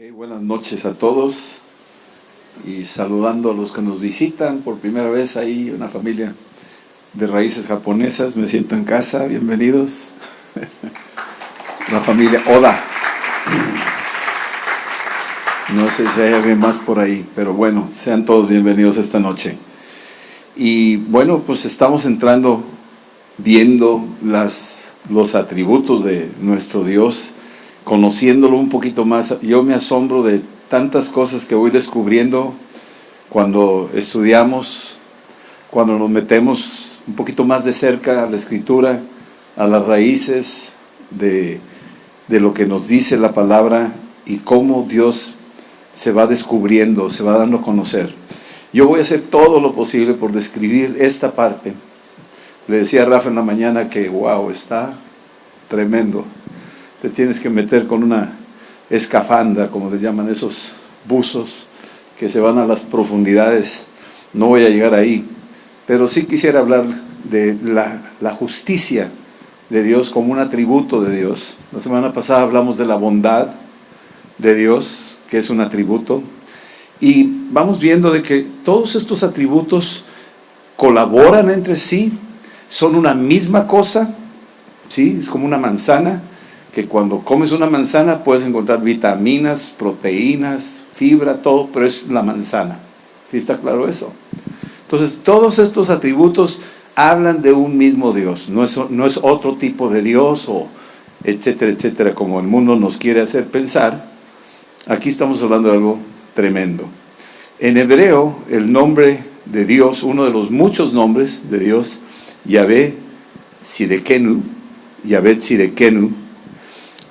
Buenas noches a todos y saludando a los que nos visitan por primera vez ahí, una familia de raíces japonesas. Me siento en casa, bienvenidos. La familia Oda. No sé si hay alguien más por ahí, pero bueno, sean todos bienvenidos esta noche. Y bueno, pues estamos entrando, viendo los atributos de nuestro Dios, conociéndolo un poquito más. Yo me asombro de tantas cosas que voy descubriendo cuando estudiamos, cuando nos metemos un poquito más de cerca a la Escritura, a las raíces de lo que nos dice la palabra y cómo Dios se va descubriendo, se va dando a conocer. Yo voy a hacer todo lo posible por describir esta parte. Le decía a Rafa en la mañana que wow, está tremendo. Te tienes que meter con una escafandra, como le llaman esos buzos que se van a las profundidades. No voy a llegar ahí, pero sí quisiera hablar de la justicia de Dios como un atributo de Dios. La semana pasada hablamos de la bondad de Dios, que es un atributo, y vamos viendo de que todos estos atributos colaboran entre sí, son una misma cosa, ¿sí? Es como una manzana, que cuando comes una manzana puedes encontrar vitaminas, proteínas, fibra, todo, pero es la manzana. ¿Sí está claro eso? Entonces, todos estos atributos hablan de un mismo Dios, no es otro tipo de Dios, o etcétera, etcétera, como el mundo nos quiere hacer pensar. Aquí estamos hablando de algo tremendo. En hebreo, el nombre de Dios, uno de los muchos nombres de Dios, Yahvé Tzidkenu,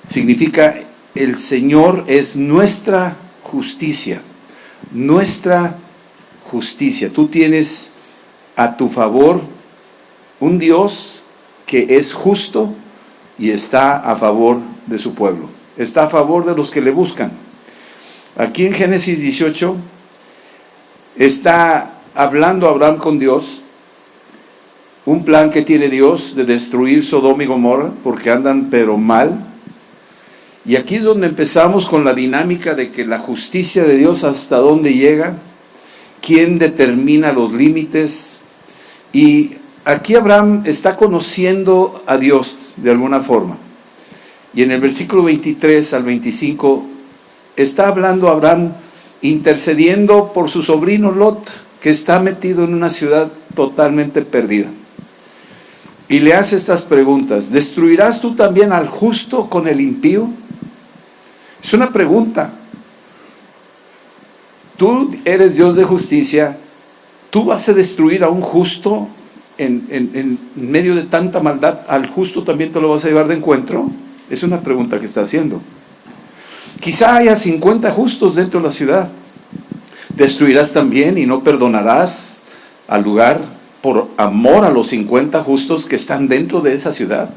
significa el Señor es nuestra justicia, nuestra justicia. Tú tienes a tu favor un Dios que es justo y está a favor de su pueblo, está a favor de los que le buscan. Aquí en Génesis 18 está hablando Abraham con Dios, un plan que tiene Dios de destruir Sodoma y Gomorra porque andan pero mal. Y aquí es donde empezamos con la dinámica de que la justicia de Dios hasta dónde llega, quién determina los límites. Y aquí Abraham está conociendo a Dios de alguna forma. Y en el versículo 23 al 25 está hablando Abraham intercediendo por su sobrino Lot, que está metido en una ciudad totalmente perdida. Y le hace estas preguntas: ¿destruirás tú también al justo con el impío? Es una pregunta. Tú eres Dios de justicia, ¿tú vas a destruir a un justo en medio de tanta maldad? ¿Al justo también te lo vas a llevar de encuentro? Es una pregunta que está haciendo. Quizá haya 50 justos dentro de la ciudad. ¿Destruirás también y no perdonarás al lugar por amor a los 50 justos que están dentro de esa ciudad?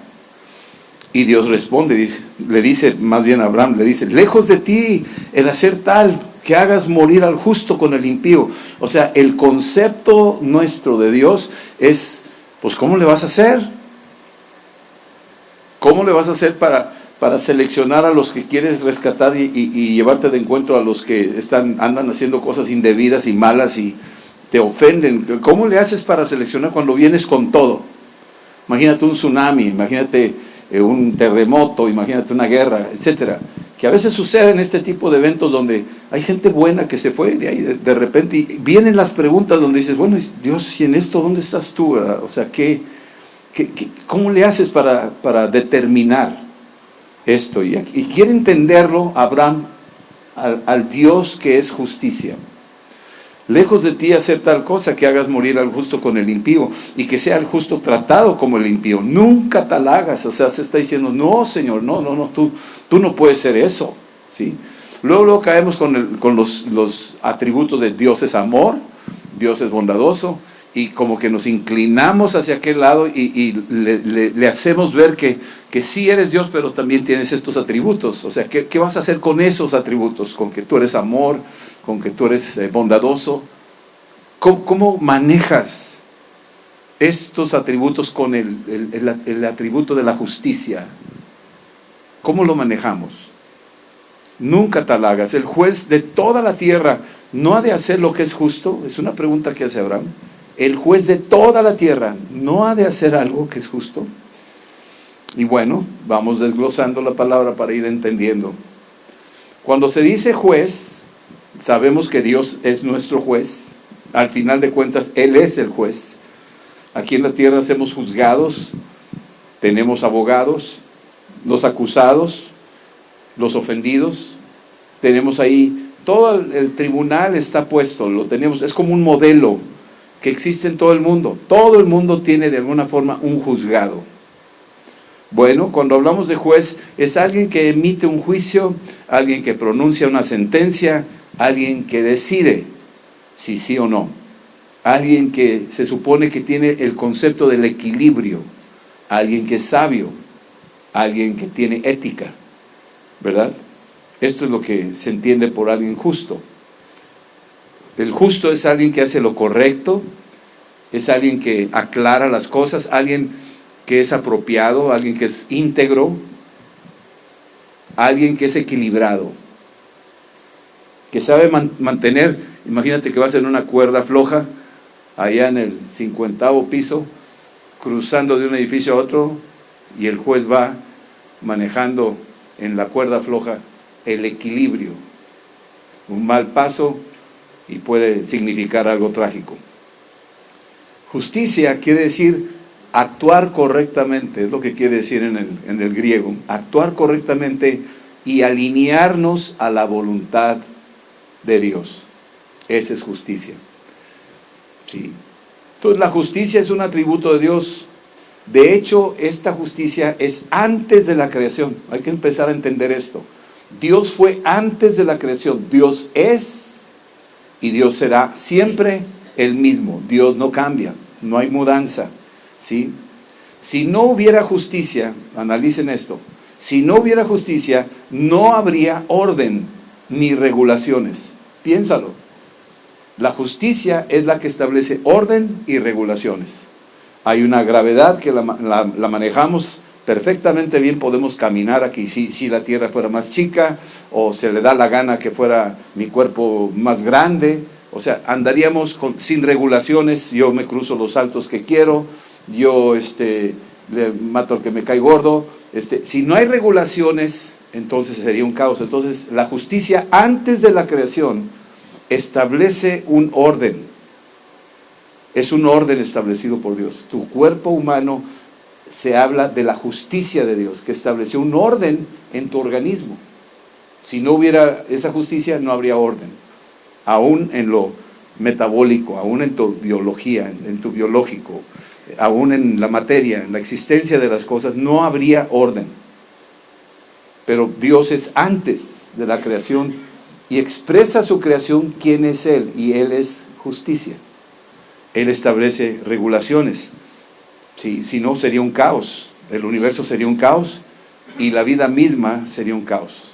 Y Dios responde, le dice, más bien a Abraham, le dice: lejos de ti el hacer tal que hagas morir al justo con el impío. O sea, el concepto nuestro de Dios es, pues, ¿cómo le vas a hacer? ¿Cómo le vas a hacer para seleccionar a los que quieres rescatar y llevarte de encuentro a los que andan haciendo cosas indebidas y malas y te ofenden? ¿Cómo le haces para seleccionar cuando vienes con todo? Imagínate un tsunami, imagínate un terremoto, imagínate una guerra, etcétera, que a veces suceden este tipo de eventos donde hay gente buena que se fue de ahí de repente, y vienen las preguntas donde dices: bueno, Dios, ¿y en esto dónde estás tú? ¿Verdad? O sea, ¿cómo le haces para determinar esto? Y quiere entenderlo Abraham al Dios que es justicia. Lejos de ti hacer tal cosa que hagas morir al justo con el impío, y que sea el justo tratado como el impío. Nunca tal hagas. O sea, se está diciendo: no, Señor, no, tú no puedes ser eso, ¿sí? Luego caemos con los atributos de Dios es amor, Dios es bondadoso, y como que nos inclinamos hacia aquel lado y le hacemos ver que sí eres Dios, pero también tienes estos atributos. O sea, ¿qué vas a hacer con esos atributos? Con que tú eres amor, con que tú eres bondadoso. ¿Cómo manejas estos atributos con el atributo de la justicia? ¿Cómo lo manejamos? nunca te halagas. El juez de toda la tierra no ha de hacer lo que es justo. Es una pregunta que hace Abraham. El juez de toda la tierra no ha de hacer algo que es justo. Y bueno, vamos desglosando la palabra para ir entendiendo. Cuando se dice juez, sabemos que Dios es nuestro juez. Al final de cuentas, Él es el juez. Aquí en la tierra hacemos juzgados, tenemos abogados, los acusados, los ofendidos. Tenemos ahí, todo el tribunal está puesto, lo tenemos, es como un modelo que existe en todo el mundo. Todo el mundo tiene de alguna forma un juzgado. Bueno, cuando hablamos de juez, es alguien que emite un juicio, alguien que pronuncia una sentencia, alguien que decide si sí o no. Alguien que se supone que tiene el concepto del equilibrio, alguien que es sabio, alguien que tiene ética, ¿verdad? Esto es lo que se entiende por alguien justo. El justo es alguien que hace lo correcto, es alguien que aclara las cosas, alguien que es apropiado, alguien que es íntegro, alguien que es equilibrado, que sabe mantener. Imagínate que vas en una cuerda floja, allá en el 50º piso, cruzando de un edificio a otro, y el juez va manejando en la cuerda floja el equilibrio. Un mal paso y puede significar algo trágico. Justicia quiere decir actuar correctamente, es lo que quiere decir en el griego. Actuar correctamente y alinearnos a la voluntad de Dios. Esa es justicia. Sí. Entonces la justicia es un atributo de Dios. De hecho, esta justicia es antes de la creación. Hay que empezar a entender esto. Dios fue antes de la creación. Dios es y Dios será siempre el mismo. Dios no cambia, no hay mudanza. ¿Sí? Si no hubiera justicia, analicen esto, si no hubiera justicia, no habría orden ni regulaciones. Piénsalo. La justicia es la que establece orden y regulaciones. Hay una gravedad que la manejamos perfectamente bien, podemos caminar aquí. Si la tierra fuera más chica, o se le da la gana que fuera mi cuerpo más grande, o sea, andaríamos sin regulaciones. Yo me cruzo los saltos que quiero, yo le mato al que me cae gordo. Si no hay regulaciones, entonces sería un caos. Entonces la justicia antes de la creación establece un orden. Es un orden establecido por Dios. Tu cuerpo humano, se habla de la justicia de Dios, que estableció un orden en tu organismo. Si no hubiera esa justicia, no habría orden. Aún en lo metabólico, aún en tu biología, en tu biológico, aún en la materia, en la existencia de las cosas, no habría orden. Pero Dios es antes de la creación y expresa su creación quién es Él, y Él es justicia. Él establece regulaciones. Si no, sería un caos. El universo sería un caos y la vida misma sería un caos.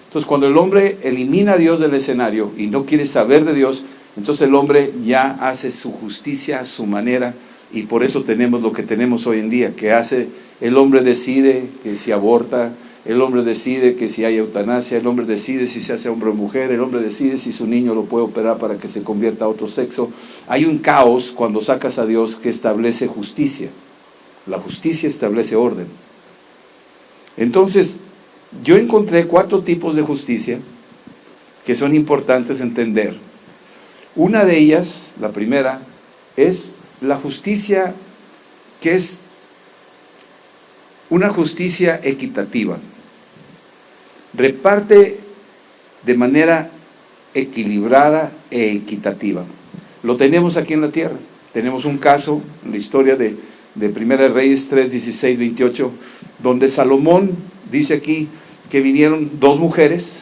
Entonces, cuando el hombre elimina a Dios del escenario y no quiere saber de Dios, entonces el hombre ya hace su justicia a su manera, y por eso tenemos lo que tenemos hoy en día, que hace, el hombre decide que si aborta, el hombre decide que si hay eutanasia, el hombre decide si se hace hombre o mujer, el hombre decide si su niño lo puede operar para que se convierta a otro sexo. Hay un caos cuando sacas a Dios que establece justicia. La justicia establece orden. Entonces, yo encontré 4 tipos de justicia que son importantes entender. Una de ellas, la primera, es la justicia que es una justicia equitativa. Reparte de manera equilibrada e equitativa. Lo tenemos aquí en la tierra. Tenemos un caso en la historia de Primera de Reyes 3, 16, 28, donde Salomón dice aquí que vinieron 2 mujeres,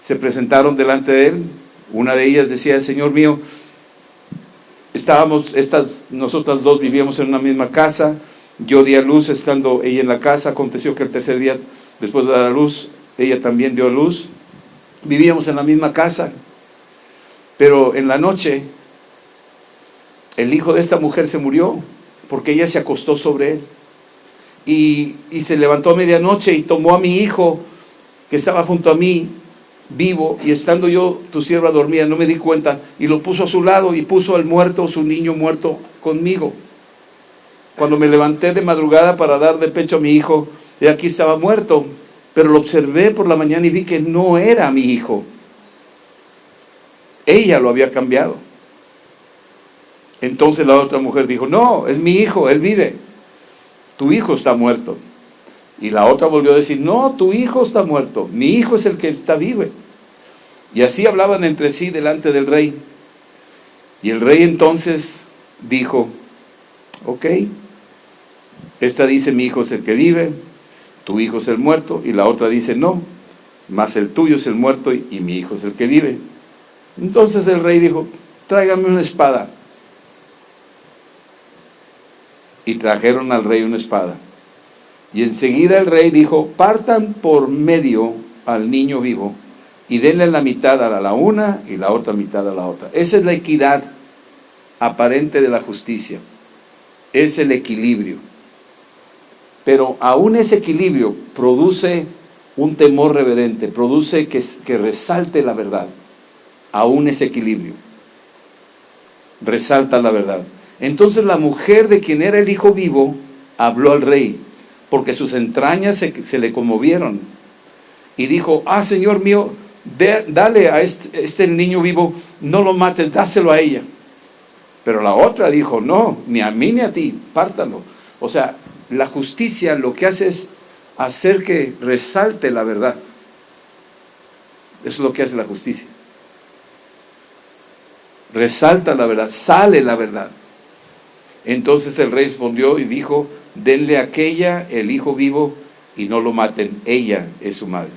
se presentaron delante de él. Una de ellas decía: Señor mío, nosotras 2 vivíamos en una misma casa, yo di a luz estando ella en la casa, aconteció que el tercer día después de dar a luz, ella también dio a luz, vivíamos en la misma casa, pero en la noche el hijo de esta mujer se murió, porque ella se acostó sobre él, y se levantó a medianoche y tomó a mi hijo que estaba junto a mí, vivo, y estando yo, tu sierva dormía, no me di cuenta, y lo puso a su lado, y puso al muerto, su niño muerto, conmigo. Cuando me levanté de madrugada para dar de pecho a mi hijo, y aquí estaba muerto, pero lo observé por la mañana y vi que no era mi hijo. Ella lo había cambiado. Entonces la otra mujer dijo, no, es mi hijo, él vive. Tu hijo está muerto. Y la otra volvió a decir, no, tu hijo está muerto, mi hijo es el que está vivo. Y así hablaban entre sí delante del rey. Y el rey entonces dijo, ok, esta dice, mi hijo es el que vive, tu hijo es el muerto. Y la otra dice, no, mas el tuyo es el muerto y mi hijo es el que vive. Entonces el rey dijo, tráigame una espada. Y trajeron al rey una espada. Y enseguida el rey dijo, partan por medio al niño vivo y denle la mitad a la una y la otra mitad a la otra. Esa es la equidad aparente de la justicia. Es el equilibrio. Pero aún ese equilibrio produce un temor reverente, produce que resalte la verdad. Aún ese equilibrio resalta la verdad. Entonces la mujer de quien era el hijo vivo habló al rey, porque sus entrañas se le conmovieron. Y dijo, Señor mío, dale a este niño vivo, no lo mates, dáselo a ella. Pero la otra dijo, no, ni a mí ni a ti, pártalo. O sea, la justicia lo que hace es hacer que resalte la verdad. Eso es lo que hace la justicia. Resalta la verdad, sale la verdad. Entonces el rey respondió y dijo, denle a aquella el hijo vivo y no lo maten, ella es su madre.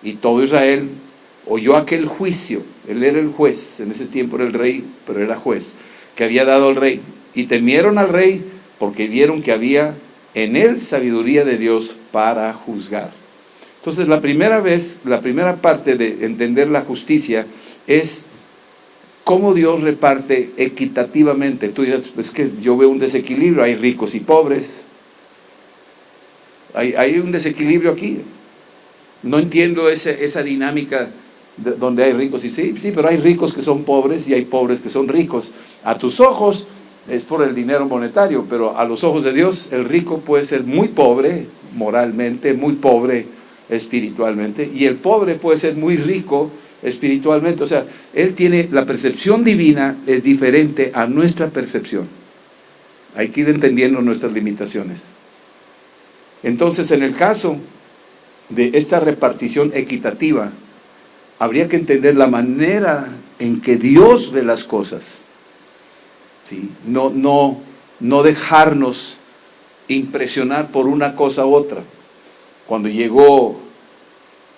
Y todo Israel oyó aquel juicio, él era el juez, en ese tiempo era el rey, pero era juez, que había dado al rey. Y temieron al rey porque vieron que había en él sabiduría de Dios para juzgar. Entonces la primera parte de entender la justicia es cómo Dios reparte equitativamente. Tú dirás, es que yo veo un desequilibrio, hay ricos y pobres. Hay un desequilibrio aquí. No entiendo esa dinámica donde hay ricos y sí, pero hay ricos que son pobres y hay pobres que son ricos. A tus ojos es por el dinero monetario, pero a los ojos de Dios el rico puede ser muy pobre moralmente, muy pobre espiritualmente, y el pobre puede ser muy rico espiritualmente. O sea, él tiene, la percepción divina es diferente a nuestra percepción. Hay que ir entendiendo nuestras limitaciones. Entonces, en el caso de esta repartición equitativa, habría que entender la manera en que Dios ve las cosas. ¿Sí? No dejarnos impresionar por una cosa u otra. Cuando llegó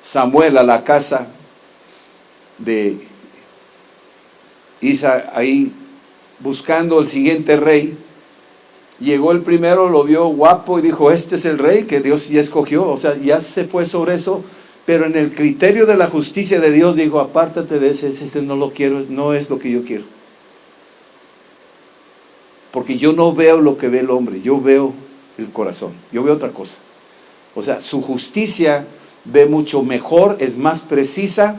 Samuel a la casa de Isaí buscando el siguiente rey, llegó el primero, lo vio guapo y dijo, este es el rey que Dios ya escogió. O sea, ya se fue sobre eso, pero en el criterio de la justicia de Dios dijo, apártate de ese no lo quiero, no es lo que yo quiero. Porque yo no veo lo que ve el hombre, yo veo el corazón, yo veo otra cosa. O sea, su justicia ve mucho mejor, es más precisa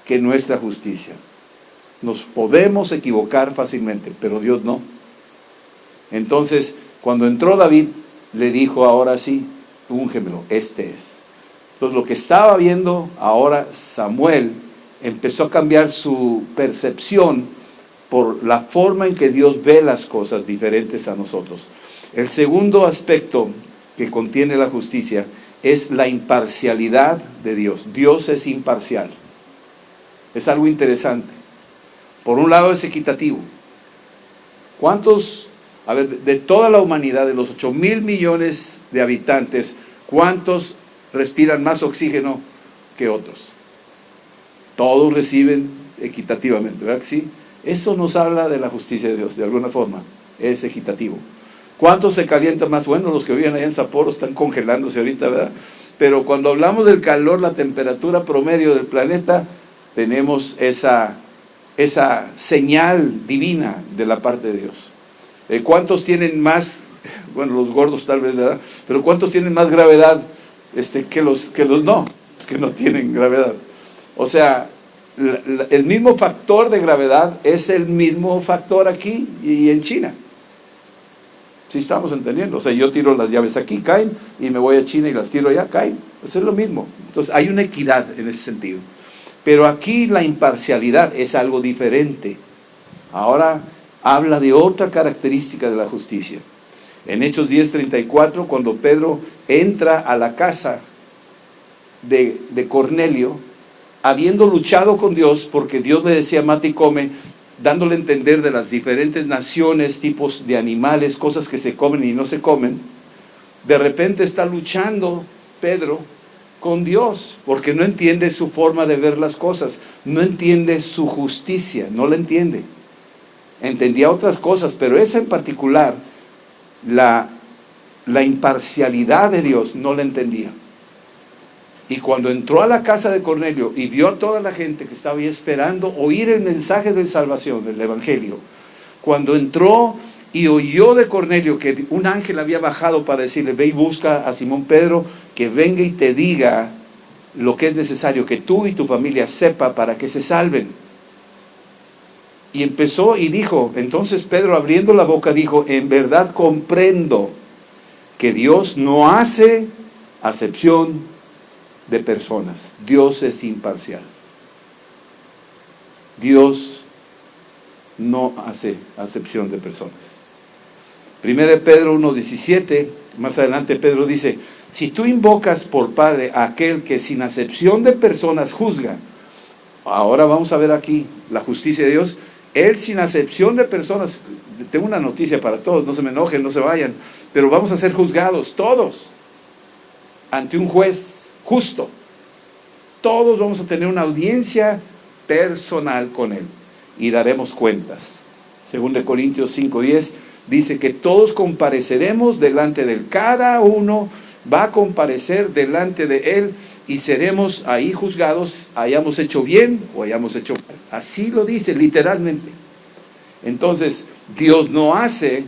que nuestra justicia. Nos podemos equivocar fácilmente, pero Dios no. Entonces, cuando entró David, le dijo, ahora sí, úngemelo, este es. Entonces, lo que estaba viendo ahora Samuel, empezó a cambiar su percepción por la forma en que Dios ve las cosas diferentes a nosotros. El segundo aspecto que contiene la justicia es la imparcialidad de Dios. Dios es imparcial. Es algo interesante. Por un lado es equitativo. ¿Cuántos, de toda la humanidad, de los 8,000 millones de habitantes, cuántos respiran más oxígeno que otros? Todos reciben equitativamente, ¿verdad que sí? Eso nos habla de la justicia de Dios, de alguna forma. Es equitativo. ¿Cuántos se calientan más? Bueno, los que viven allá en Sapporo están congelándose ahorita, ¿verdad? Pero cuando hablamos del calor, la temperatura promedio del planeta, tenemos esa señal divina de la parte de Dios. ¿Cuántos tienen más? Bueno, los gordos tal vez, ¿verdad? Pero ¿cuántos tienen más gravedad que los no? que no tienen gravedad. O sea, el mismo factor de gravedad es el mismo factor aquí y en China. ¿Sí estamos entendiendo? O sea, yo tiro las llaves aquí, caen, y me voy a China y las tiro allá, caen. Eso es lo mismo. Entonces hay una equidad en ese sentido. Pero aquí la imparcialidad es algo diferente. Ahora habla de otra característica de la justicia. En Hechos 10:34, cuando Pedro entra a la casa de Cornelio, habiendo luchado con Dios, porque Dios le decía mate y come, dándole a entender de las diferentes naciones, tipos de animales, cosas que se comen y no se comen, de repente está luchando Pedro con Dios, porque no entiende su forma de ver las cosas, no entiende su justicia, no la entiende. Entendía otras cosas, pero esa en particular, la imparcialidad de Dios, no la entendía. Y cuando entró a la casa de Cornelio y vio a toda la gente que estaba ahí esperando oír el mensaje de salvación, del evangelio, cuando entró y oyó de Cornelio que un ángel había bajado para decirle, ve y busca a Simón Pedro, que venga y te diga lo que es necesario, que tú y tu familia sepa para que se salven. Y empezó y dijo, entonces Pedro abriendo la boca dijo, en verdad comprendo que Dios no hace acepción de personas. Dios es imparcial. Dios no hace acepción de personas. 1 Pedro 1:17, más adelante Pedro dice, si tú invocas por Padre a aquel que sin acepción de personas juzga, ahora vamos a ver aquí la justicia de Dios, Él sin acepción de personas, tengo una noticia para todos, no se me enojen, no se vayan, pero vamos a ser juzgados todos ante un juez justo. Todos vamos a tener una audiencia personal con Él y daremos cuentas. Según de Corintios 5:10 dice que todos compareceremos delante de Él. Cada uno va a comparecer delante de Él y seremos ahí juzgados, hayamos hecho bien o hayamos hecho mal. Así lo dice literalmente. Entonces, Dios no hace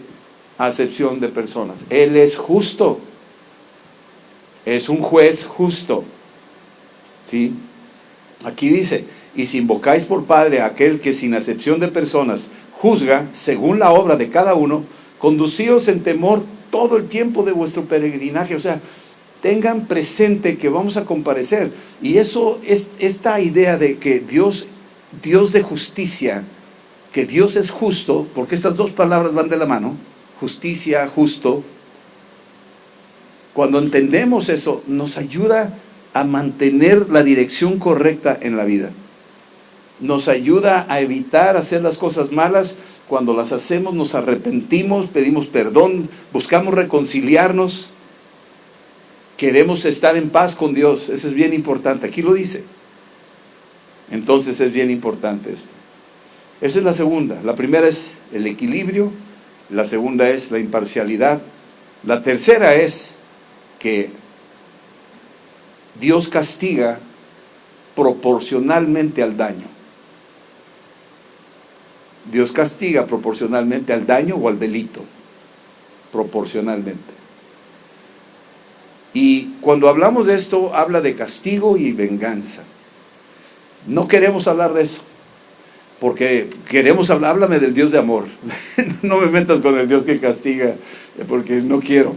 acepción de personas. Él es justo. Es un juez justo. ¿Sí? Aquí dice, y si invocáis por Padre a aquel que sin acepción de personas juzga, según la obra de cada uno, conducíos en temor todo el tiempo de vuestro peregrinaje. O sea, tengan presente que vamos a comparecer. Y eso es esta idea de que Dios de justicia, que Dios es justo, porque estas dos palabras van de la mano, justicia, justo. Cuando entendemos eso, nos ayuda a mantener la dirección correcta en la vida. Nos ayuda a evitar hacer las cosas malas. Cuando las hacemos, nos arrepentimos, pedimos perdón, buscamos reconciliarnos. Queremos estar en paz con Dios. Eso es bien importante. Aquí lo dice. Entonces es bien importante esto. Esa es la segunda. La primera es el equilibrio. La segunda es la imparcialidad. La tercera es que Dios castiga proporcionalmente al daño. Dios castiga proporcionalmente al daño o al delito. Proporcionalmente. Y cuando hablamos de esto, habla de castigo y venganza. No queremos hablar de eso, porque queremos hablar, háblame del Dios de amor. No me metas con el Dios que castiga, porque no quiero.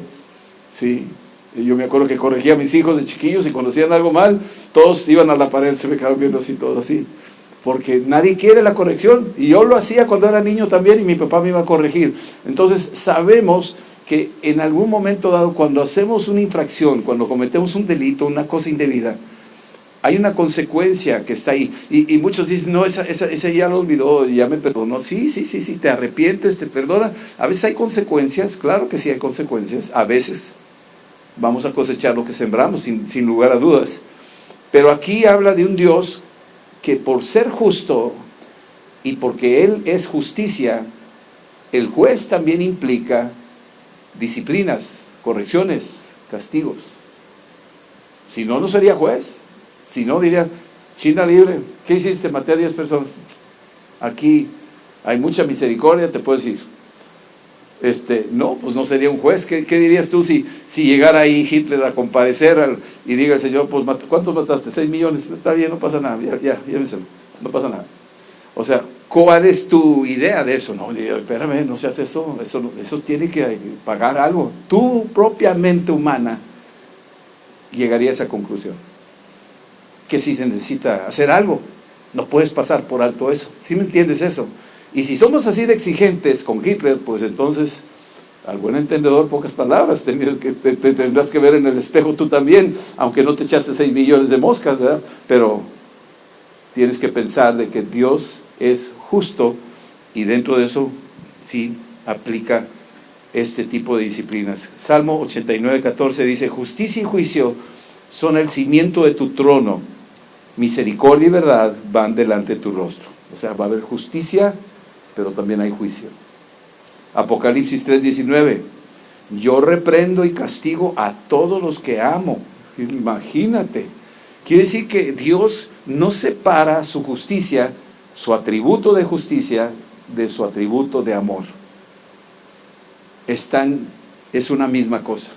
Sí. Yo me acuerdo que corregía a mis hijos de chiquillos y cuando hacían algo mal, todos iban a la pared, se me quedaban viendo así, todos así. Porque nadie quiere la corrección. Y yo lo hacía cuando era niño también y mi papá me iba a corregir. Entonces sabemos que en algún momento dado, cuando hacemos una infracción, cuando cometemos un delito, una cosa indebida, hay una consecuencia que está ahí. Y muchos dicen, no, esa ya lo olvidó, ya me perdonó. Sí, te arrepientes, te perdona. A veces hay consecuencias, claro que sí hay consecuencias. A veces vamos a cosechar lo que sembramos, sin lugar a dudas. Pero aquí habla de un Dios que por ser justo y porque Él es justicia, el juez también implica disciplinas, correcciones, castigos. Si no, no sería juez. Si no, diría, China libre, ¿qué hiciste? Maté a 10 personas. Aquí hay mucha misericordia, te puedes ir. No, pues no sería un juez. ¿Qué dirías tú si llegara ahí Hitler a comparecer y diga el Señor, pues ¿cuántos mataste? 6 millones. Está bien, no pasa nada, ya no pasa nada. O sea, ¿cuál es tu idea de eso? No, espérame, no seas eso tiene que pagar algo. Tu propia mente humana llegaría a esa conclusión, que si se necesita hacer algo, no puedes pasar por alto eso. ¿Sí me entiendes eso? Y si somos así de exigentes con Hitler, pues entonces, al buen entendedor, pocas palabras, te tendrás que ver en el espejo tú también, aunque no te echaste 6 millones de moscas, ¿verdad? Pero tienes que pensar de que Dios es justo y dentro de eso sí aplica este tipo de disciplinas. Salmo 89:14 dice: justicia y juicio son el cimiento de tu trono, misericordia y verdad van delante de tu rostro. O sea, va a haber justicia, pero también hay juicio. Apocalipsis 3:19: yo reprendo y castigo a todos los que amo. Imagínate, quiere decir que Dios no separa su justicia, su atributo de justicia, de su atributo de amor. Es una misma cosa.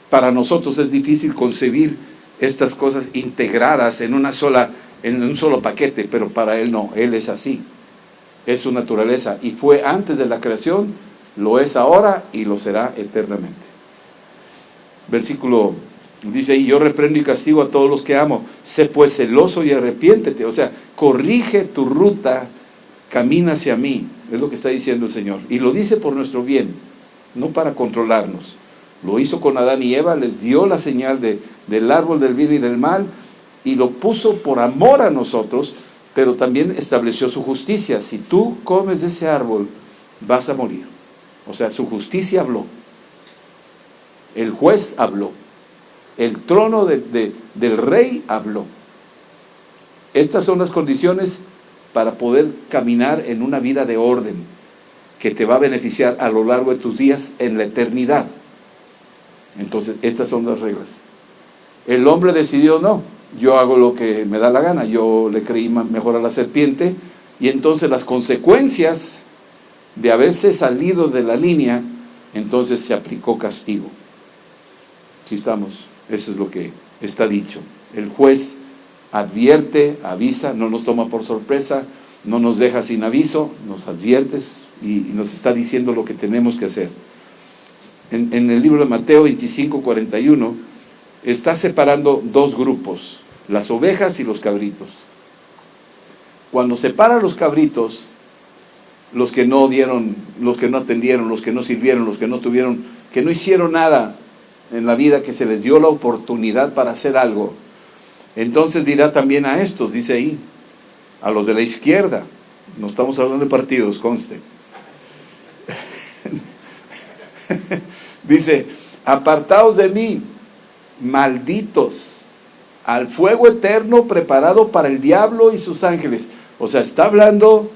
Para nosotros es difícil concebir estas cosas integradas en un solo paquete, pero para Él no, Él es así. Es su naturaleza y fue antes de la creación, lo es ahora y lo será eternamente. Versículo dice ahí: yo reprendo y castigo a todos los que amo, sé pues celoso y arrepiéntete. O sea, corrige tu ruta, camina hacia mí, es lo que está diciendo el Señor, y lo dice por nuestro bien, no para controlarnos. Lo hizo con Adán y Eva, les dio la señal del árbol del bien y del mal, y lo puso por amor a nosotros, pero también estableció su justicia. Si tú comes de ese árbol, vas a morir. O sea, su justicia habló. El juez habló. El trono del rey habló. Estas son las condiciones para poder caminar en una vida de orden, que te va a beneficiar a lo largo de tus días en la eternidad. Entonces, estas son las reglas. El hombre decidió: no, yo hago lo que me da la gana, yo le creí mejor a la serpiente, y entonces las consecuencias de haberse salido de la línea, entonces se aplicó castigo. ¿Sí estamos? Eso es lo que está dicho. El juez advierte, avisa, no nos toma por sorpresa, no nos deja sin aviso, nos adviertes y nos está diciendo lo que tenemos que hacer. En el libro de Mateo 25:41 está separando dos grupos, las ovejas y los cabritos. Cuando separa los cabritos, los que no dieron, los que no atendieron, los que no sirvieron, los que no tuvieron, que no hicieron nada en la vida, que se les dio la oportunidad para hacer algo, entonces dirá también a estos, dice ahí, a los de la izquierda, no estamos hablando de partidos, conste. Dice: apartaos de mí, malditos, al fuego eterno preparado para el diablo y sus ángeles. O sea, está hablando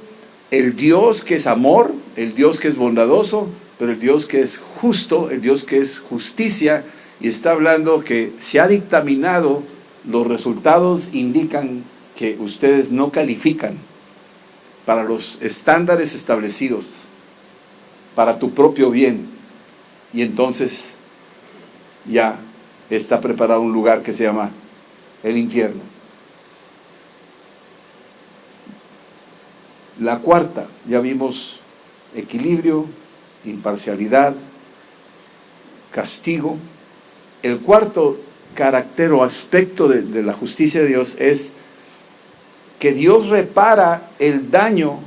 el Dios que es amor, el Dios que es bondadoso, pero el Dios que es justo, el Dios que es justicia, y está hablando que se ha dictaminado, los resultados indican que ustedes no califican para los estándares establecidos, para tu propio bien, y entonces ya está preparado un lugar que se llama el infierno. La cuarta, ya vimos equilibrio, imparcialidad, castigo. El cuarto carácter o aspecto de la justicia de Dios es que Dios repara el daño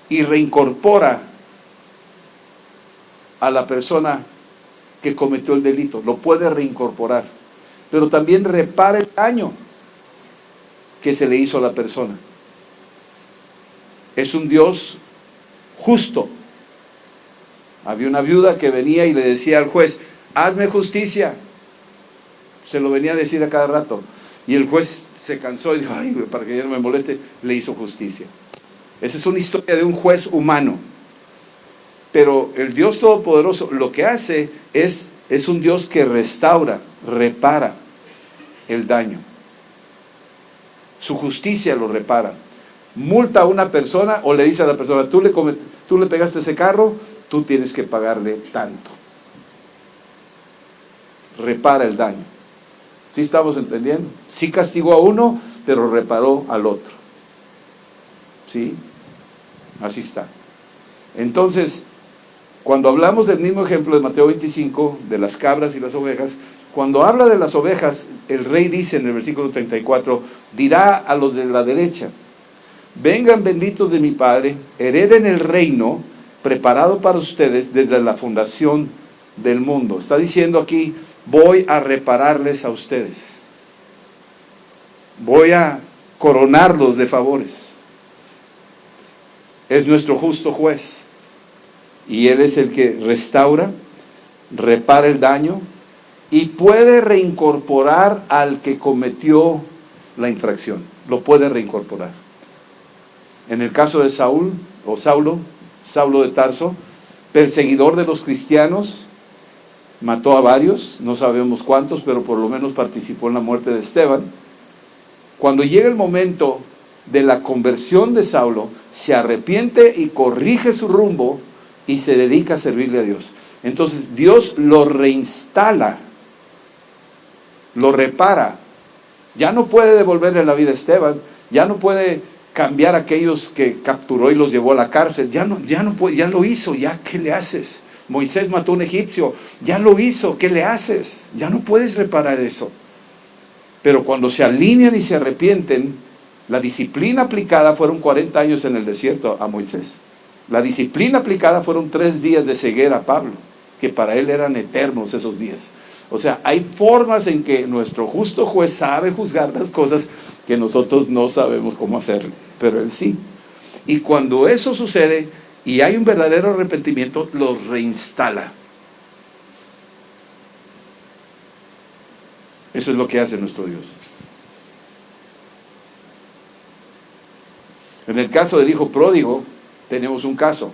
y reincorpora a la persona que cometió el delito, lo puede reincorporar, pero también repara el daño que se le hizo a la persona. Es un Dios justo. Había una viuda que venía y le decía al juez: hazme justicia. Se lo venía a decir a cada rato, y el juez se cansó y dijo: ay, para que ya no me moleste, le hizo justicia. Esa es una historia de un juez humano. Pero el Dios Todopoderoso lo que hace es un Dios que restaura, repara el daño. Su justicia lo repara. multa a una persona o le dice a la persona, tú le pegaste ese carro, tú tienes que pagarle tanto. Repara el daño. ¿Sí estamos entendiendo? Sí castigó a uno, pero reparó al otro. ¿Sí? Así está. Entonces, cuando hablamos del mismo ejemplo de Mateo 25, de las cabras y las ovejas, cuando habla de las ovejas, el rey dice en el versículo 34, dirá a los de la derecha, vengan benditos de mi Padre, hereden el reino preparado para ustedes desde la fundación del mundo. Está diciendo aquí, voy a repararles a ustedes. Voy a coronarlos de favores. Es nuestro justo juez. Y Él es el que restaura, repara el daño y puede reincorporar al que cometió la infracción. Lo puede reincorporar. En el caso de Saulo de Tarso, perseguidor de los cristianos, mató a varios, no sabemos cuántos, pero por lo menos participó en la muerte de Esteban. Cuando llega el momento de la conversión de Saulo, se arrepiente y corrige su rumbo y se dedica a servirle a Dios. Entonces Dios lo reinstala, lo repara. Ya no puede devolverle la vida a Esteban, ya no puede cambiar a aquellos que capturó y los llevó a la cárcel, ya no puede, ya lo hizo, ya ¿qué le haces? Moisés mató a un egipcio, ya lo hizo, ¿qué le haces? Ya no puedes reparar eso. Pero cuando se alinean y se arrepienten, la disciplina aplicada fueron 40 años en el desierto a Moisés. La disciplina aplicada fueron 3 días de ceguera a Pablo, que para él eran eternos esos días. O sea, hay formas en que nuestro justo juez sabe juzgar las cosas que nosotros no sabemos cómo hacerlo, pero él sí. Y cuando eso sucede y hay un verdadero arrepentimiento, los reinstala. Eso es lo que hace nuestro Dios. En el caso del hijo pródigo, tenemos un caso.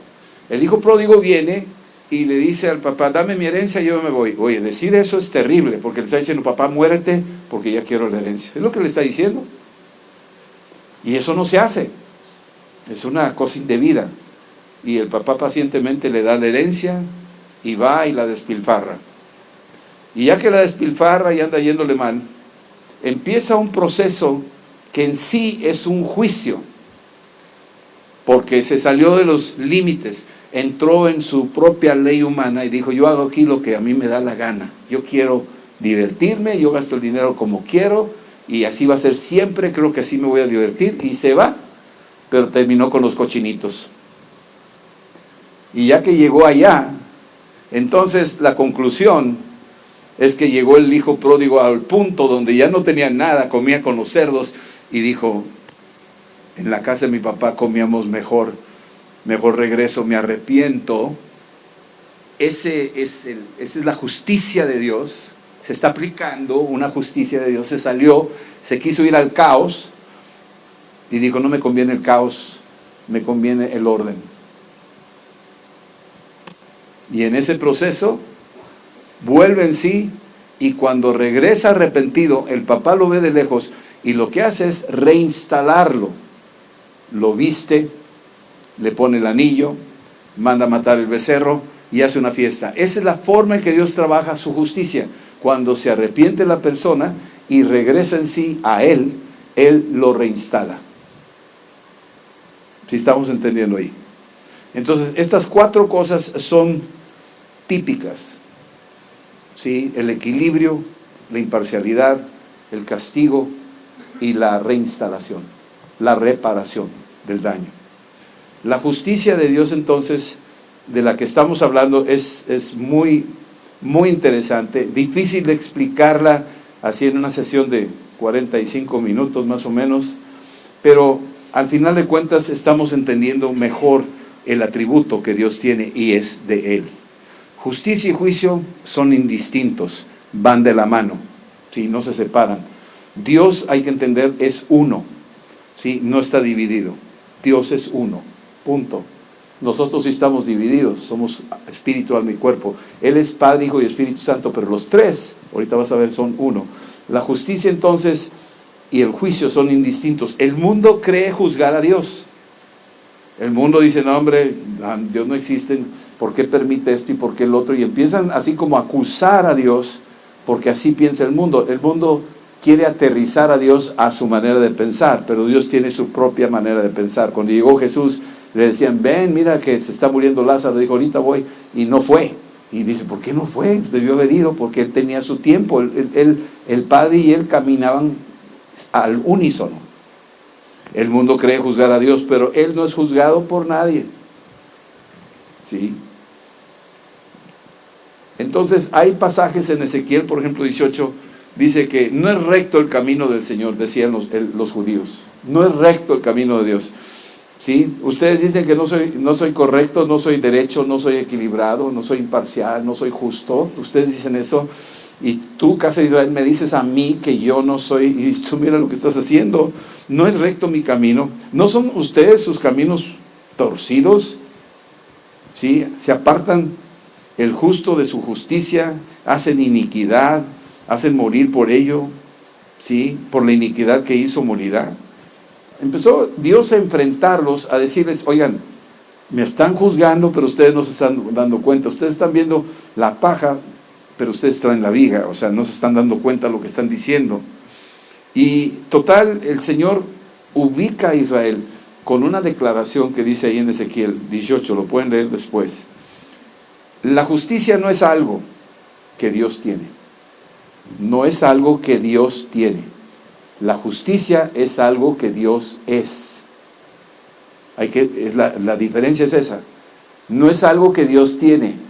El hijo pródigo viene y le dice al papá, dame mi herencia y yo me voy. Oye, decir eso es terrible, porque le está diciendo, papá, muérete porque ya quiero la herencia. Es lo que le está diciendo. Y eso no se hace. Es una cosa indebida. Y el papá pacientemente le da la herencia y va y la despilfarra. Y ya que la despilfarra y anda yéndole mal, empieza un proceso que en sí es un juicio, porque se salió de los límites, entró en su propia ley humana y dijo, yo hago aquí lo que a mí me da la gana, yo quiero divertirme, yo gasto el dinero como quiero y así va a ser siempre, creo que así me voy a divertir, y se va, pero terminó con los cochinitos. Y ya que llegó allá, entonces la conclusión es que llegó el hijo pródigo al punto donde ya no tenía nada, comía con los cerdos y dijo, en la casa de mi papá comíamos mejor regreso, me arrepiento. Esa es la justicia de Dios. Se está aplicando una justicia de Dios. Se salió, se quiso ir al caos y dijo, no me conviene el caos, me conviene el orden. Y en ese proceso vuelve en sí, y cuando regresa arrepentido, el papá lo ve de lejos y lo que hace es reinstalarlo. Lo viste, le pone el anillo, manda a matar el becerro y hace una fiesta. Esa es la forma en que Dios trabaja su justicia. Cuando se arrepiente la persona y regresa en sí a Él, Él lo reinstala. ¿Sí estamos entendiendo ahí? Entonces, estas 4 cosas son típicas. ¿Sí? El equilibrio, la imparcialidad, el castigo y la reinstalación, la reparación del daño. La justicia de Dios, entonces, de la que estamos hablando, es muy, muy interesante, difícil de explicarla así en una sesión de 45 minutos más o menos, pero al final de cuentas estamos entendiendo mejor el atributo que Dios tiene y es de Él. Justicia y juicio son indistintos, van de la mano, ¿sí? No se separan. Dios, hay que entender, es uno, ¿sí? No está dividido. Dios es uno, punto. Nosotros sí estamos divididos, somos espíritu, alma y cuerpo. Él es Padre, Hijo y Espíritu Santo, pero los 3, ahorita vas a ver, son uno. La justicia entonces y el juicio son indistintos. El mundo cree juzgar a Dios. El mundo dice, no hombre, Dios no existe, ¿por qué permite esto y por qué el otro? Y empiezan así como a acusar a Dios, porque así piensa el mundo. El mundo quiere aterrizar a Dios a su manera de pensar, pero Dios tiene su propia manera de pensar. Cuando llegó Jesús, le decían, ven, mira que se está muriendo Lázaro. Dijo, ahorita voy, y no fue. Y dice, ¿por qué no fue? Debió haber ido, porque él tenía su tiempo. El Padre y él caminaban al unísono. El mundo cree juzgar a Dios, pero Él no es juzgado por nadie. ¿Sí? Entonces hay pasajes en Ezequiel, por ejemplo 18, dice que no es recto el camino del Señor, decían los judíos. No es recto el camino de Dios. ¿Sí? Ustedes dicen que no soy correcto, no soy derecho, no soy equilibrado, no soy imparcial, no soy justo. Ustedes dicen eso. Y tú, casa de Israel, me dices a mí que yo no soy, y tú mira lo que estás haciendo, no es recto mi camino. ¿No son ustedes sus caminos torcidos? ¿Sí? Se apartan el justo de su justicia, hacen iniquidad, hacen morir por ello, ¿sí? Por la iniquidad que hizo morirá. Empezó Dios a enfrentarlos, a decirles, oigan, me están juzgando, pero ustedes no se están dando cuenta, ustedes están viendo la paja, pero ustedes traen la viga, o sea, no se están dando cuenta de lo que están diciendo. Y total, el Señor ubica a Israel con una declaración que dice ahí en Ezequiel 18, lo pueden leer después. La justicia no es algo que Dios tiene, no es algo que Dios tiene. La justicia es algo que Dios es. La diferencia es esa. No es algo que Dios tiene.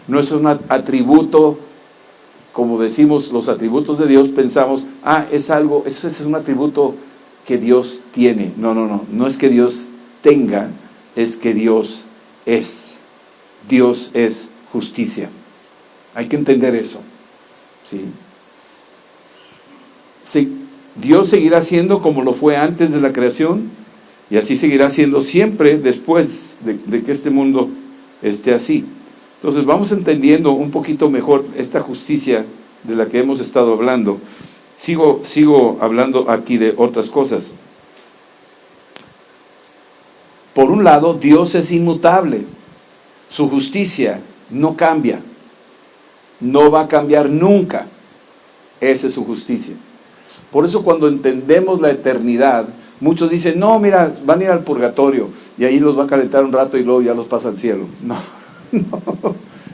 No es un atributo, como decimos los atributos de Dios, pensamos, eso es un atributo que Dios tiene. No es que Dios tenga, es que Dios es. Dios es justicia. Hay que entender eso. ¿Sí? Dios seguirá siendo como lo fue antes de la creación, y así seguirá siendo siempre después de que este mundo esté así. Entonces vamos entendiendo un poquito mejor esta justicia de la que hemos estado hablando. Sigo hablando aquí de otras cosas. Por un lado, Dios es inmutable. Su justicia no cambia. No va a cambiar nunca. Esa es su justicia. Por eso cuando entendemos la eternidad, muchos dicen, no, mira, van a ir al purgatorio y ahí los va a calentar un rato y luego ya los pasa al cielo.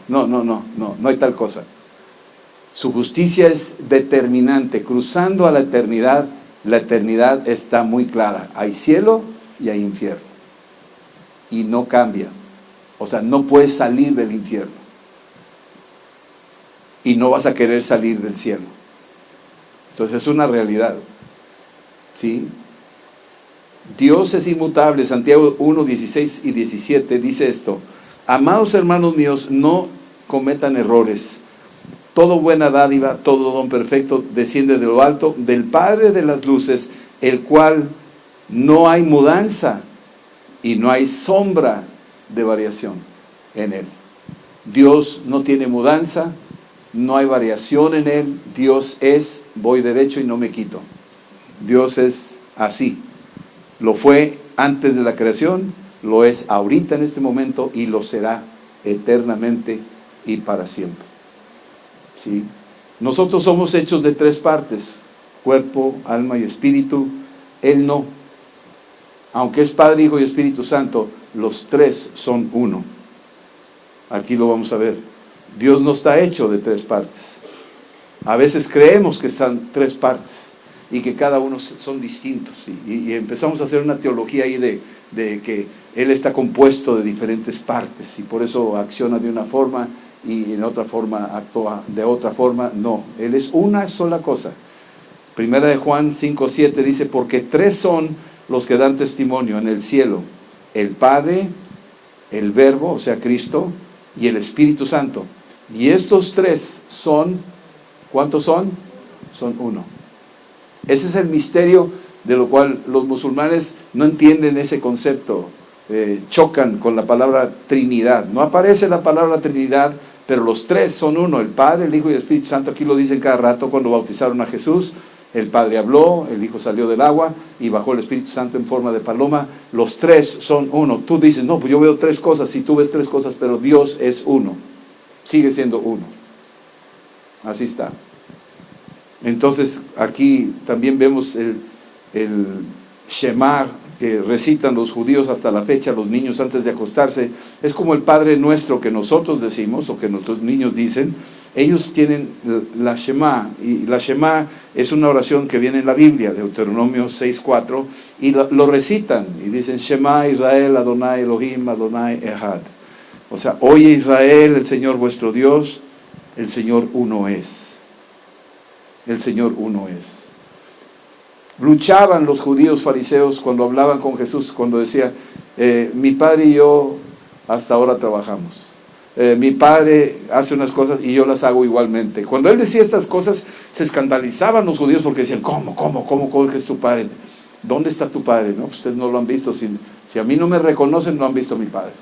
No hay tal cosa. Su justicia es determinante. Cruzando a la eternidad está muy clara. Hay cielo y hay infierno. Y no cambia. O sea, no puedes salir del infierno. Y no vas a querer salir del cielo. Entonces es una realidad. ¿Sí? Dios es inmutable. Santiago 1, 16 y 17 dice esto. Amados hermanos míos, no cometan errores. Todo buena dádiva, todo don perfecto desciende de lo alto, del Padre de las luces, el cual no hay mudanza y no hay sombra de variación en él. Dios no tiene mudanza, no hay variación en él. Dios es, voy derecho y no me quito. Dios es así. Lo fue antes de la creación, lo es ahorita en este momento y lo será eternamente y para siempre. ¿Sí? Nosotros somos hechos de tres partes, cuerpo, alma y espíritu. Él no. Aunque es Padre, Hijo y Espíritu Santo, los tres son uno. Aquí lo vamos a ver. Dios no está hecho de tres partes. A veces creemos que están tres partes y que cada uno son distintos. Y empezamos a hacer una teología ahí de que Él está compuesto de diferentes partes y por eso acciona de una forma y en otra forma actúa de otra forma. No, Él es una sola cosa. Primera de Juan 5:7 dice, porque tres son los que dan testimonio en el cielo: el Padre, el Verbo, o sea Cristo, y el Espíritu Santo. Y estos tres son, ¿cuántos son? Son uno. Ese es el misterio de lo cual los musulmanes no entienden ese concepto. Chocan con la palabra Trinidad. No aparece la palabra Trinidad, pero los tres son uno: el Padre, el Hijo y el Espíritu Santo. Aquí lo dicen cada rato cuando bautizaron a Jesús. El Padre habló, el Hijo salió del agua y bajó el Espíritu Santo en forma de paloma. Los tres son uno. Tú dices, no, pues yo veo tres cosas, si tú ves tres cosas, pero Dios es uno. Sigue siendo uno. Así está. Entonces aquí también vemos el Shema que recitan los judíos hasta la fecha, los niños antes de acostarse. Es como el Padre Nuestro que nosotros decimos o que nuestros niños dicen. Ellos tienen la Shema, y la Shema es una oración que viene en la Biblia, Deuteronomio 6:4, y lo recitan y dicen Shema Israel Adonai Elohim Adonai Echad. O sea, oye Israel, el Señor vuestro Dios, el Señor uno es. El Señor uno es. Luchaban los judíos fariseos cuando hablaban con Jesús, cuando decía, mi padre y yo hasta ahora trabajamos. Mi padre hace unas cosas y yo las hago igualmente. Cuando él decía estas cosas, se escandalizaban los judíos porque decían, ¿Cómo es tu padre? ¿Dónde está tu padre? No, ustedes no lo han visto. Si a mí no me reconocen, no han visto a mi padre.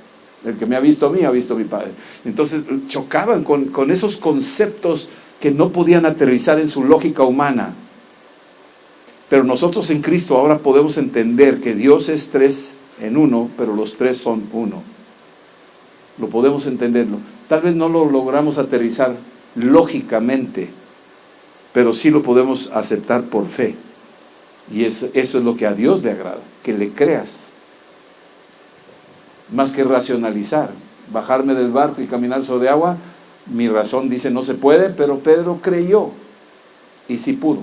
El que me ha visto a mí, ha visto a mi padre. Entonces chocaban con esos conceptos que no podían aterrizar en su lógica humana. Pero nosotros en Cristo ahora podemos entender que Dios es tres en uno, pero los tres son uno. Lo podemos entenderlo. Tal vez no lo logramos aterrizar lógicamente, pero sí lo podemos aceptar por fe. Y eso es lo que a Dios le agrada, que le creas. Más que racionalizar, bajarme del barco y caminar sobre agua, mi razón dice no se puede, pero Pedro creyó y sí pudo.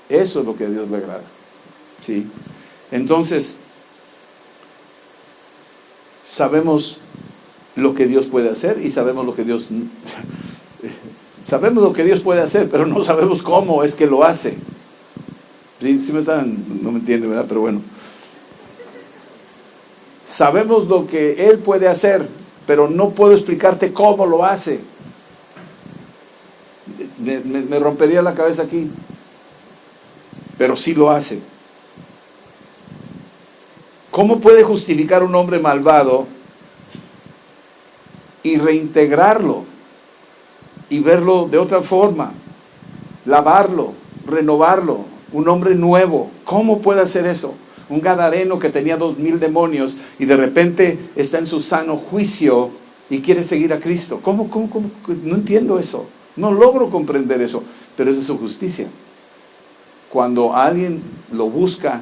Eso es lo que a Dios le agrada. ¿Sí? Entonces, sabemos lo que Dios puede hacer y sabemos lo que Dios puede hacer, pero no sabemos cómo es que lo hace. ¿Sí? No me entienden, ¿verdad? Pero bueno. Sabemos lo que Él puede hacer, pero no puedo explicarte cómo lo hace. Me rompería la cabeza aquí, pero sí lo hace. ¿Cómo puede justificar un hombre malvado y reintegrarlo y verlo de otra forma, lavarlo, renovarlo, un hombre nuevo? ¿Cómo puede hacer eso? Un gadareno que tenía 2000 demonios y de repente está en su sano juicio y quiere seguir a Cristo. ¿Cómo? No entiendo eso. No logro comprender eso, pero esa es su justicia. Cuando alguien lo busca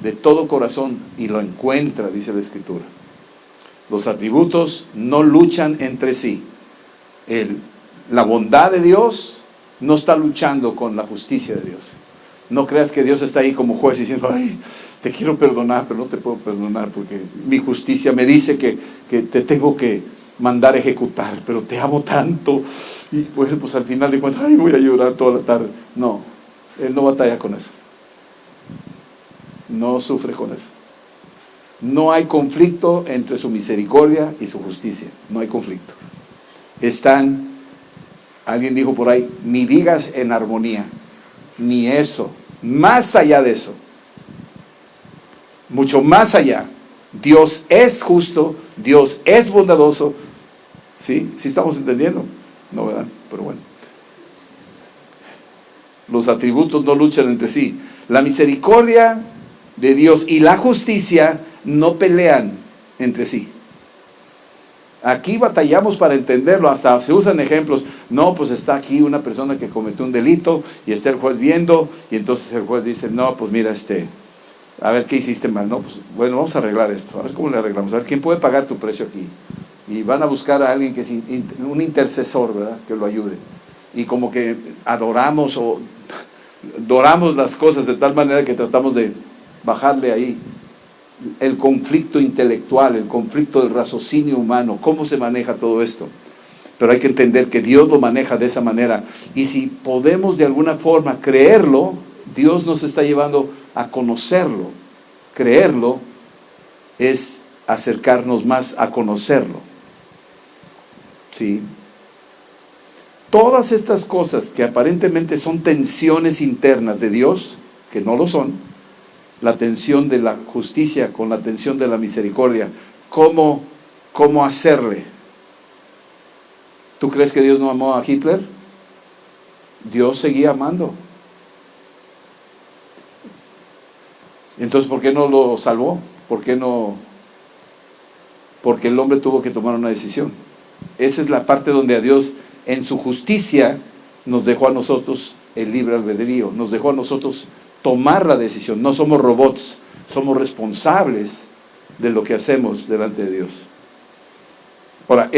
de todo corazón y lo encuentra, dice la Escritura. Los atributos no luchan entre sí. La bondad de Dios no está luchando con la justicia de Dios. No creas que Dios está ahí como juez diciendo, ay, te quiero perdonar, pero no te puedo perdonar porque mi justicia me dice que te tengo que mandar a ejecutar, pero te amo tanto. Y pues al final de cuentas, ay, voy a llorar toda la tarde. No, Él no batalla con eso. No sufre con eso. No hay conflicto entre su misericordia y su justicia. No hay conflicto. Alguien dijo por ahí, ni digas en armonía, ni eso. Más allá de eso, mucho más allá, Dios es justo, Dios es bondadoso. ¿Sí? ¿Sí estamos entendiendo? No, ¿verdad? Pero bueno. Los atributos no luchan entre sí. La misericordia de Dios y la justicia no pelean entre sí. Aquí batallamos para entenderlo, hasta se usan ejemplos. No, pues está aquí una persona que cometió un delito y está el juez viendo y entonces el juez dice, no, pues mira, a ver qué hiciste mal. No, pues bueno, vamos a arreglar esto, a ver cómo le arreglamos, a ver quién puede pagar tu precio aquí. Y van a buscar a alguien que es un intercesor, ¿verdad? Que lo ayude. Y como que adoramos las cosas de tal manera que tratamos de bajarle ahí el conflicto intelectual, el conflicto del raciocinio humano, cómo se maneja todo esto. Pero hay que entender que Dios lo maneja de esa manera. Y si podemos de alguna forma creerlo, Dios nos está llevando a conocerlo. Creerlo es acercarnos más a conocerlo. ¿Sí? Todas estas cosas que aparentemente son tensiones internas de Dios, que no lo son, la tensión de la justicia con la tensión de la misericordia, ¿cómo hacerle? ¿Tú crees que Dios no amó a Hitler? Dios seguía amando. Entonces, ¿por qué no lo salvó? ¿Por qué no? Porque el hombre tuvo que tomar una decisión. Esa es la parte donde a Dios, en su justicia, nos dejó a nosotros el libre albedrío, nos dejó a nosotros tomar la decisión. No somos robots, somos responsables de lo que hacemos delante de Dios. Ahora,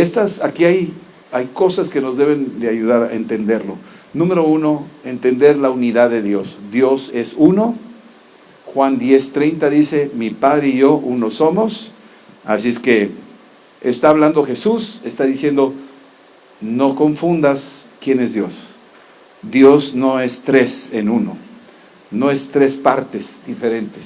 aquí hay cosas que nos deben de ayudar a entenderlo. Número uno, entender la unidad de Dios. Dios es uno. Juan 10:30 dice, mi Padre y yo uno somos. Así es que está hablando Jesús, está diciendo, no confundas quién es Dios. Dios no es tres en uno, no es tres partes diferentes,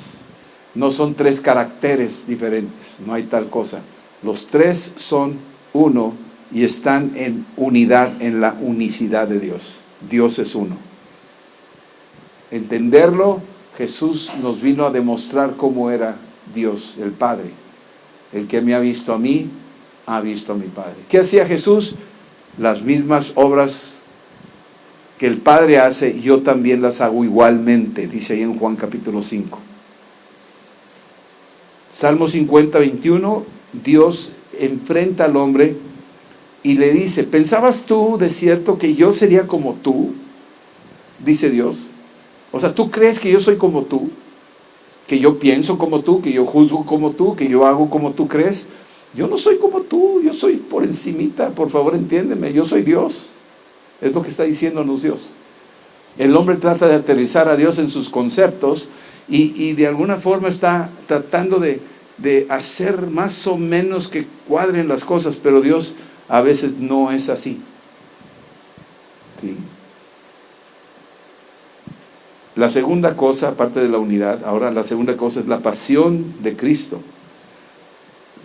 no son tres caracteres diferentes, no hay tal cosa. Los tres son uno y están en unidad, en la unicidad de Dios. Dios es uno. Entenderlo, Jesús nos vino a demostrar cómo era Dios, el Padre. El que me ha visto a mí, ha visto a mi Padre. ¿Qué hacía Jesús? Las mismas obras que el Padre hace, yo también las hago igualmente, dice ahí en Juan capítulo 5. Salmo 50:21, Dios enfrenta al hombre y le dice, ¿pensabas tú de cierto que yo sería como tú? Dice Dios. O sea, ¿tú crees que yo soy como tú? ¿Que yo pienso como tú? ¿Que yo juzgo como tú? ¿Que yo hago como tú crees? Yo no soy como tú, yo soy por encimita, por favor entiéndeme, yo soy Dios. Es lo que está diciéndonos Dios. El hombre trata de aterrizar a Dios en sus conceptos y de alguna forma está tratando de hacer más o menos que cuadren las cosas, pero Dios a veces no es así. ¿Sí? La segunda cosa, aparte de la unidad, ahora la segunda cosa es la pasión de Cristo.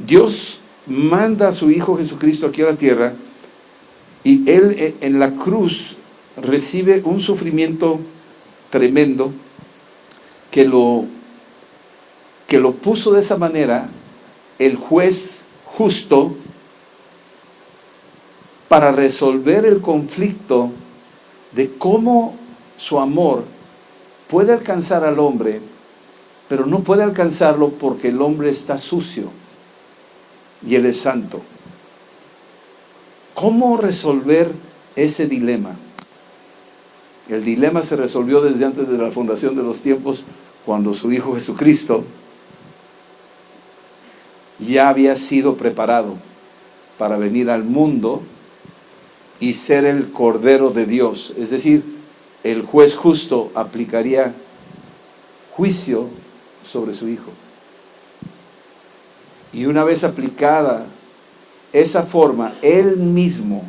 Dios manda a su Hijo Jesucristo aquí a la tierra y Él en la cruz recibe un sufrimiento tremendo que lo puso de esa manera el juez justo para resolver el conflicto de cómo su amor puede alcanzar al hombre, pero no puede alcanzarlo porque el hombre está sucio y Él es santo. ¿Cómo resolver ese dilema? El dilema se resolvió desde antes de la fundación de los tiempos, cuando su Hijo Jesucristo ya había sido preparado para venir al mundo y ser el Cordero de Dios. Es decir, el juez justo aplicaría juicio sobre su Hijo. Y una vez aplicada esa forma, Él mismo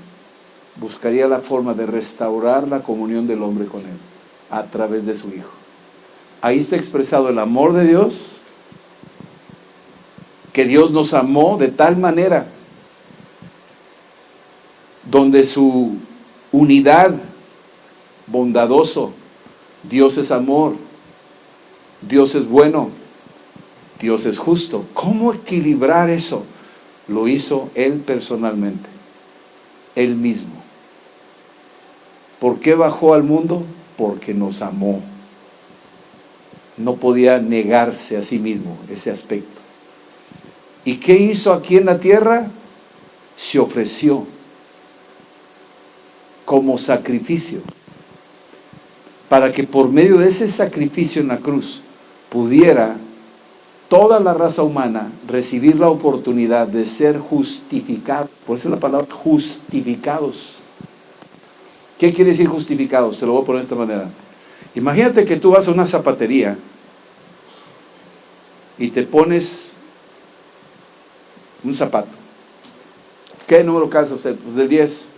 buscaría la forma de restaurar la comunión del hombre con Él a través de su Hijo. Ahí está expresado el amor de Dios, que Dios nos amó de tal manera, donde su unidad, bondadoso, Dios es amor, Dios es bueno, Dios es justo. ¿Cómo equilibrar eso? Lo hizo Él personalmente, Él mismo. ¿Por qué bajó al mundo? Porque nos amó. No podía negarse a sí mismo ese aspecto. ¿Y qué hizo aquí en la tierra? Se ofreció como sacrificio, para que por medio de ese sacrificio en la cruz pudiera toda la raza humana recibir la oportunidad de ser justificados. Por eso es la palabra justificados. ¿Qué quiere decir justificados? Te lo voy a poner de esta manera. Imagínate que tú vas a una zapatería y te pones un zapato. ¿Qué número calza usted? Pues del 10.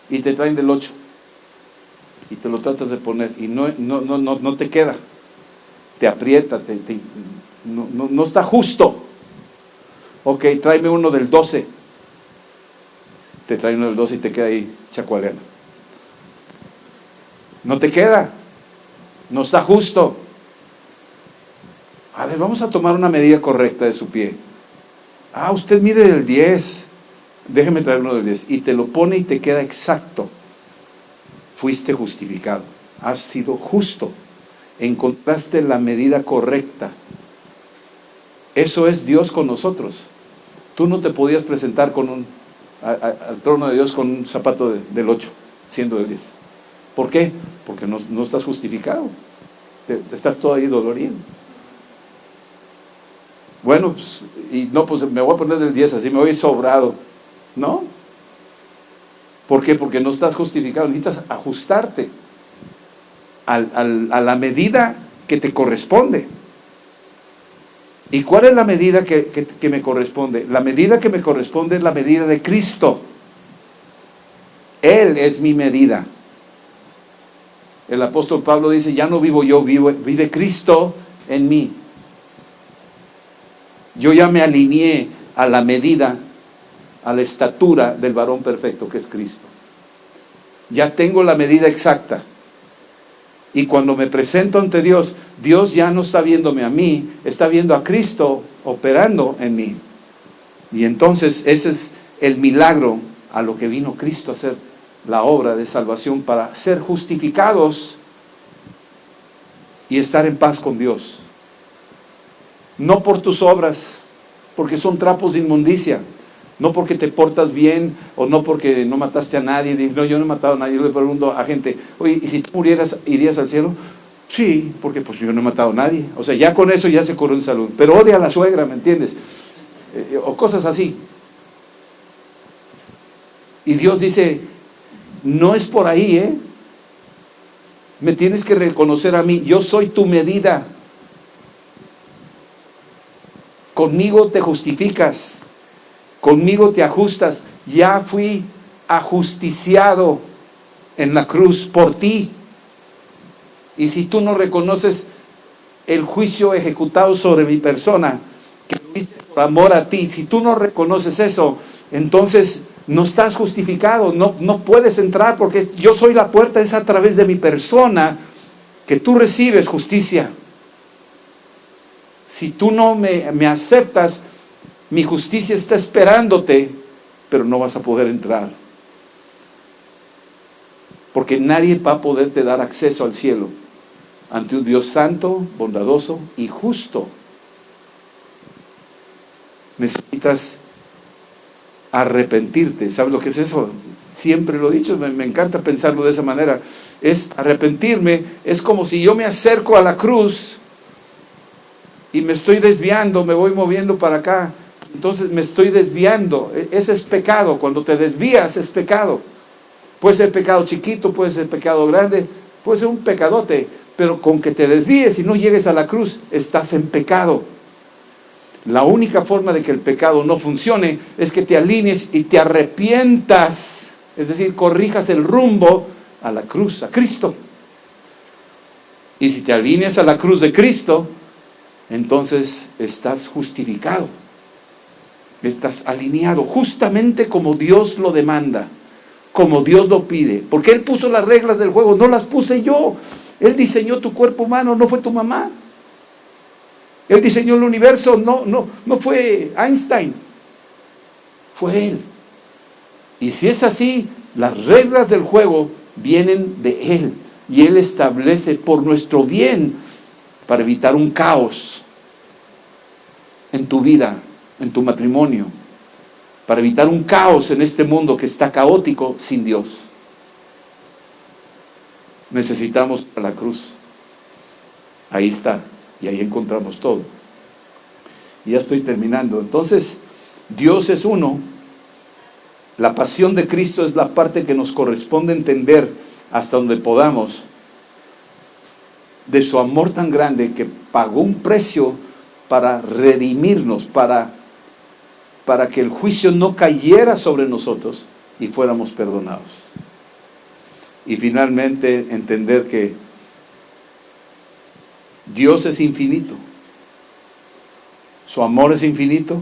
Y te traen del 8. Y te lo tratas de poner y no te queda. Te aprieta, no está justo. Ok, tráeme uno del 12. Te trae uno del 12 y te queda ahí chacualeando. No te queda. No está justo. A ver, vamos a tomar una medida correcta de su pie. Ah, usted mide del 10. Déjeme traer uno del 10. Y te lo pone y te queda exacto. Fuiste justificado. Has sido justo. Encontraste la medida correcta Eso es Dios con nosotros. Tú no te podías presentar al trono de Dios con un zapato del 8, siendo del 10. ¿Por qué? Porque no estás justificado. Te estás todo ahí dolorido. Bueno, pues, pues me voy a poner del 10, así me voy sobrado. No. ¿Por qué? Porque no estás justificado. Necesitas ajustarte a la medida que te corresponde. ¿Y cuál es la medida que me corresponde? La medida que me corresponde es la medida de Cristo. Él es mi medida. El apóstol Pablo dice, ya no vivo yo, vive Cristo en mí. Yo ya me alineé a la medida, a la estatura del varón perfecto que es Cristo. Ya tengo la medida exacta. Y cuando me presento ante Dios, Dios ya no está viéndome a mí, está viendo a Cristo operando en mí. Y entonces ese es el milagro a lo que vino Cristo a hacer, la obra de salvación para ser justificados y estar en paz con Dios. No por tus obras, porque son trapos de inmundicia. No porque te portas bien o no porque no mataste a nadie. No, yo no he matado a nadie. Yo le pregunto a gente, oye, ¿y si tú murieras, irías al cielo? Sí, porque pues yo no he matado a nadie. O sea, ya con eso ya se curó en salud. Pero odia a la suegra, ¿me entiendes? O cosas así. Y Dios dice, no es por ahí, ¿eh? Me tienes que reconocer a mí. Yo soy tu medida. Conmigo te justificas. Conmigo te ajustas. Ya fui ajusticiado en la cruz por ti. Y si tú no reconoces el juicio ejecutado sobre mi persona, que lo hice por amor a ti, si tú no reconoces eso, entonces no estás justificado, no puedes entrar, porque yo soy la puerta, es a través de mi persona que tú recibes justicia. Si tú no me aceptas, mi justicia está esperándote, pero no vas a poder entrar. Porque nadie va a poderte dar acceso al cielo ante un Dios santo, bondadoso y justo. Necesitas arrepentirte. ¿Sabes lo que es eso? Siempre lo he dicho, me encanta pensarlo de esa manera. Es arrepentirme, es como si yo me acerco a la cruz y me estoy desviando, me voy moviendo para acá. Entonces me estoy desviando. Ese es pecado. Cuando te desvías es pecado. Puede ser pecado chiquito, puede ser pecado grande, puede ser un pecadote. Pero con que te desvíes y no llegues a la cruz, estás en pecado. La única forma de que el pecado no funcione es que te alinees y te arrepientas. Es decir, corrijas el rumbo a la cruz, a Cristo. Y si te alineas a la cruz de Cristo, entonces estás justificado. Estás alineado justamente como Dios lo demanda, como Dios lo pide. Porque Él puso las reglas del juego, no las puse yo. Él diseñó tu cuerpo humano, no fue tu mamá. Él diseñó el universo, no fue Einstein, fue Él. Y si es así, las reglas del juego vienen de Él. Y Él establece por nuestro bien, para evitar un caos en tu vida, en tu matrimonio, para evitar un caos en este mundo que está caótico sin Dios. Necesitamos a la cruz. Ahí está, y ahí encontramos todo. Y ya estoy terminando. Entonces, Dios es uno. La pasión de Cristo es la parte que nos corresponde entender hasta donde podamos, de su amor tan grande que pagó un precio para redimirnos, para que el juicio no cayera sobre nosotros y fuéramos perdonados. Y finalmente entender que Dios es infinito, su amor es infinito,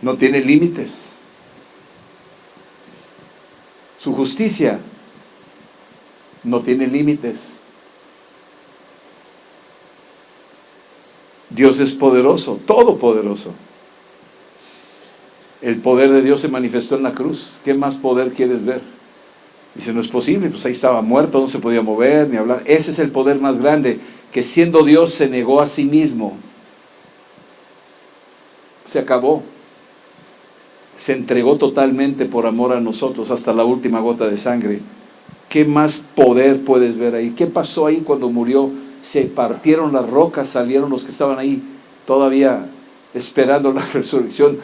no tiene límites, su justicia no tiene límites. Dios es poderoso, todopoderoso. El poder de Dios se manifestó en la cruz. ¿Qué más poder quieres ver? Dice, no es posible, pues ahí estaba muerto, no se podía mover ni hablar. Ese es el poder más grande que siendo Dios se negó a sí mismo. Se acabó. Se entregó totalmente por amor a nosotros hasta la última gota de sangre. ¿Qué más poder puedes ver ahí? ¿Qué pasó ahí cuando murió? Se partieron las rocas, salieron los que estaban ahí todavía esperando la resurrección.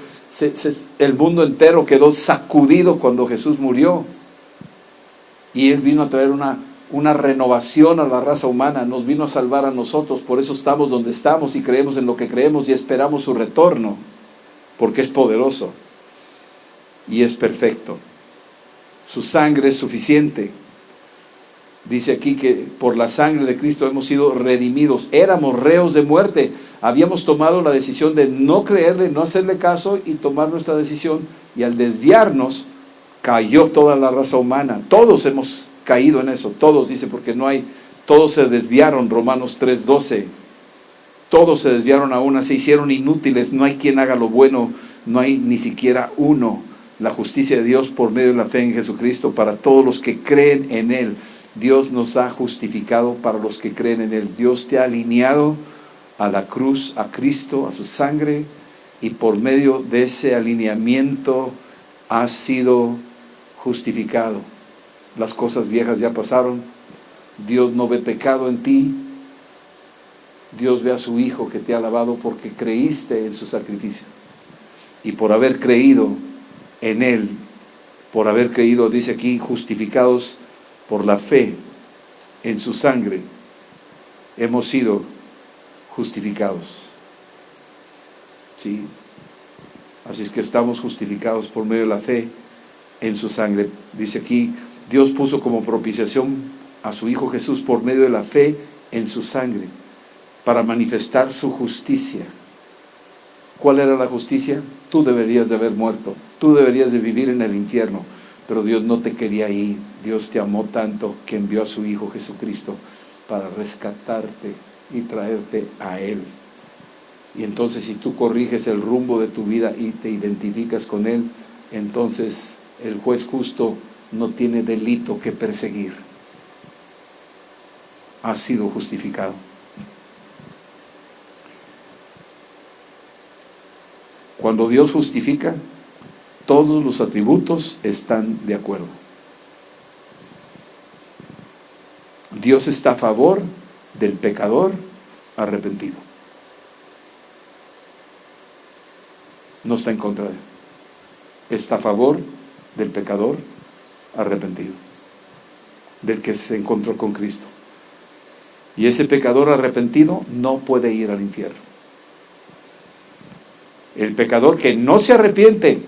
El mundo entero quedó sacudido cuando Jesús murió. Y Él vino a traer una renovación a la raza humana, nos vino a salvar a nosotros. Por eso estamos donde estamos y creemos en lo que creemos y esperamos su retorno, porque es poderoso y es perfecto. Su sangre es suficiente. Dice aquí que por la sangre de Cristo hemos sido redimidos. Éramos reos de muerte. Habíamos tomado la decisión de no creerle, no hacerle caso y tomar nuestra decisión. Y al desviarnos, cayó toda la raza humana. Todos hemos caído en eso. Todos, dice, porque no hay, todos se desviaron, Romanos 3:12. Todos se desviaron a una, se hicieron inútiles. No hay quien haga lo bueno, no hay ni siquiera uno. La justicia de Dios por medio de la fe en Jesucristo para todos los que creen en Él. Dios nos ha justificado para los que creen en Él. Dios te ha alineado a la cruz, a Cristo, a su sangre, y por medio de ese alineamiento has sido justificado. Las cosas viejas ya pasaron. Dios no ve pecado en ti. Dios ve a su Hijo que te ha lavado porque creíste en su sacrificio. Y por haber creído en Él, por haber creído, dice aquí, justificados por la fe en su sangre, hemos sido justificados. ¿Sí? Así es que estamos justificados por medio de la fe en su sangre. Dice aquí, Dios puso como propiciación a su Hijo Jesús por medio de la fe en su sangre, para manifestar su justicia. ¿Cuál era la justicia? Tú deberías de haber muerto, tú deberías de vivir en el infierno, pero Dios no te quería ahí. Dios te amó tanto que envió a su Hijo Jesucristo para rescatarte y traerte a Él. Y entonces si tú corriges el rumbo de tu vida y te identificas con Él, entonces el juez justo no tiene delito que perseguir. Has sido justificado. Cuando Dios justifica, todos los atributos están de acuerdo. Dios está a favor del pecador arrepentido. No está en contra de él. Está a favor del pecador arrepentido, del que se encontró con Cristo. Y ese pecador arrepentido no puede ir al infierno. El pecador que no se arrepiente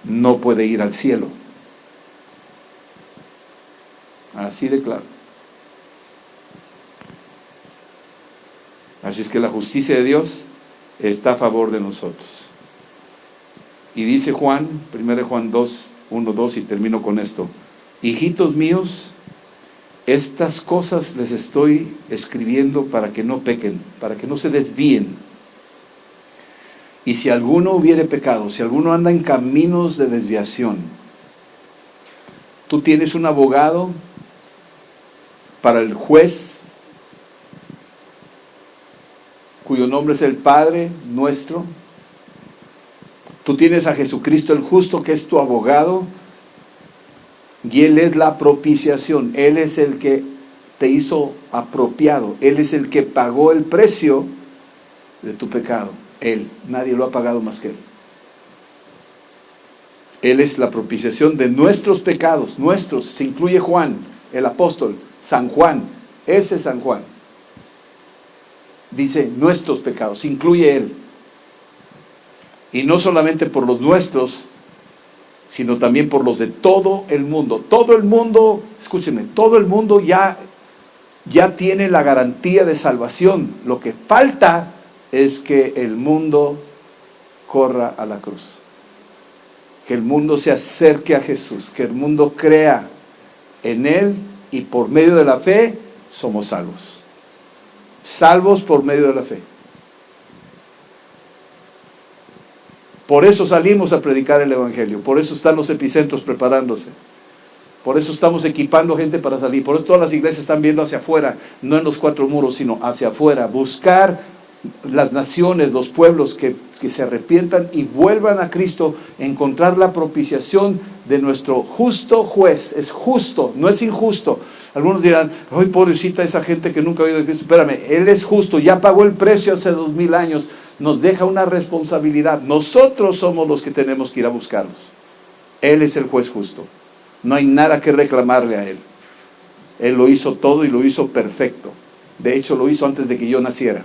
no puede ir al cielo. Así de claro. Así es que la justicia de Dios está a favor de nosotros. Y dice Juan, 1 Juan 2, 1, 2, y termino con esto. Hijitos míos, estas cosas les estoy escribiendo para que no pequen, para que no se desvíen. Y si alguno hubiere pecado, si alguno anda en caminos de desviación, tú tienes un abogado para el juez, cuyo nombre es el Padre nuestro. Tú tienes a Jesucristo el justo, que es tu abogado, y Él es la propiciación. Él es el que te hizo apropiado. Él es el que pagó el precio de tu pecado. Él, nadie lo ha pagado más que Él. Él es la propiciación de nuestros pecados, nuestros. Se incluye Juan, el apóstol, San Juan, ese San Juan. Dice nuestros pecados, se incluye Él. Y no solamente por los nuestros, sino también por los de todo el mundo. Todo el mundo, escúchenme, todo el mundo ya tiene la garantía de salvación. Lo que falta es que el mundo corra a la cruz. Que el mundo se acerque a Jesús. Que el mundo crea en Él y por medio de la fe somos salvos. Salvos por medio de la fe. Por eso salimos a predicar el Evangelio. Por eso están los epicentros preparándose. Por eso estamos equipando gente para salir. Por eso todas las iglesias están viendo hacia afuera, no en los cuatro muros, sino hacia afuera. Buscar las naciones, los pueblos que se arrepientan y vuelvan a Cristo, encontrar la propiciación de nuestro justo juez. Es justo, no es injusto. Algunos dirán, ay, pobrecita esa gente que nunca ha oído de Cristo. Espérame, Él es justo, ya pagó el precio hace 2000 años. Nos deja una responsabilidad. Nosotros somos los que tenemos que ir a buscarlos. Él es el juez justo. No hay nada que reclamarle a Él. Él lo hizo todo y lo hizo perfecto. De hecho, lo hizo antes de que yo naciera.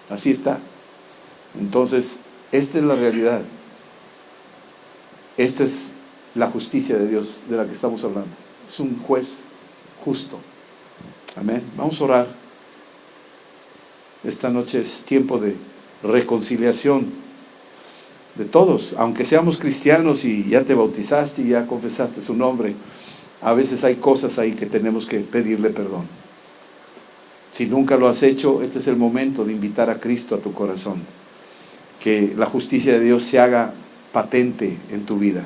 Así está. Entonces, esta es la realidad. Esta es la justicia de Dios de la que estamos hablando. Es un juez justo. Amén. Vamos a orar. Esta noche es tiempo de reconciliación de todos. Aunque seamos cristianos y ya te bautizaste y ya confesaste su nombre, a veces hay cosas ahí que tenemos que pedirle perdón. Si nunca lo has hecho, este es el momento de invitar a Cristo a tu corazón. Que la justicia de Dios se haga patente en tu vida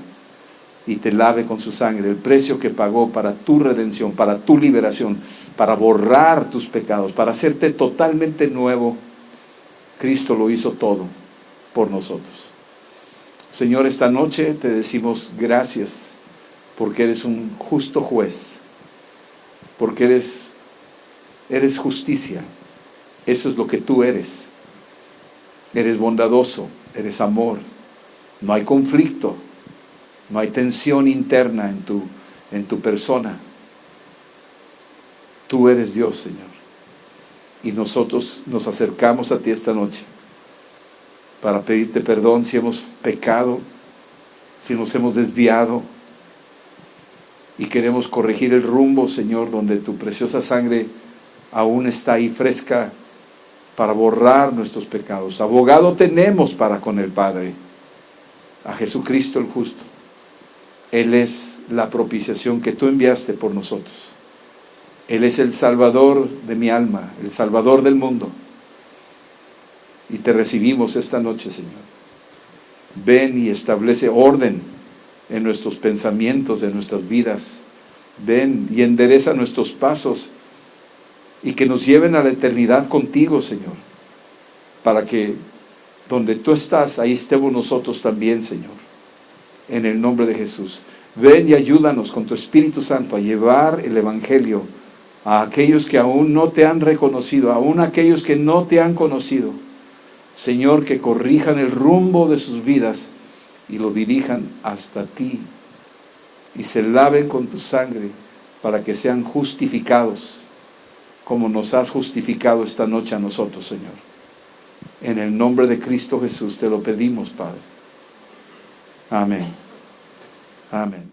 y te lave con su sangre. El precio que pagó para tu redención, para tu liberación, para borrar tus pecados, para hacerte totalmente nuevo. Cristo lo hizo todo por nosotros. Señor, esta noche te decimos gracias porque eres un justo juez, porque eres justicia. Eso es lo que tú eres. Eres bondadoso, eres amor. No hay conflicto, no hay tensión interna en tu persona. Tú eres Dios, Señor. Y nosotros nos acercamos a ti esta noche para pedirte perdón si hemos pecado, si nos hemos desviado, y queremos corregir el rumbo, Señor, donde tu preciosa sangre aún está ahí fresca para borrar nuestros pecados. Abogado tenemos para con el Padre, a Jesucristo el justo. Él es la propiciación que tú enviaste por nosotros. Él es el Salvador de mi alma, el Salvador del mundo. Y te recibimos esta noche, Señor. Ven y establece orden en nuestros pensamientos, en nuestras vidas. Ven y endereza nuestros pasos y que nos lleven a la eternidad contigo, Señor, para que donde tú estás, ahí estemos nosotros también, Señor, en el nombre de Jesús. Ven y ayúdanos con tu Espíritu Santo a llevar el Evangelio a aquellos que aún no te han reconocido, aún aquellos que no te han conocido. Señor, que corrijan el rumbo de sus vidas y lo dirijan hasta ti y se laven con tu sangre para que sean justificados como nos has justificado esta noche a nosotros, Señor. En el nombre de Cristo Jesús te lo pedimos, Padre. Amén. Amén.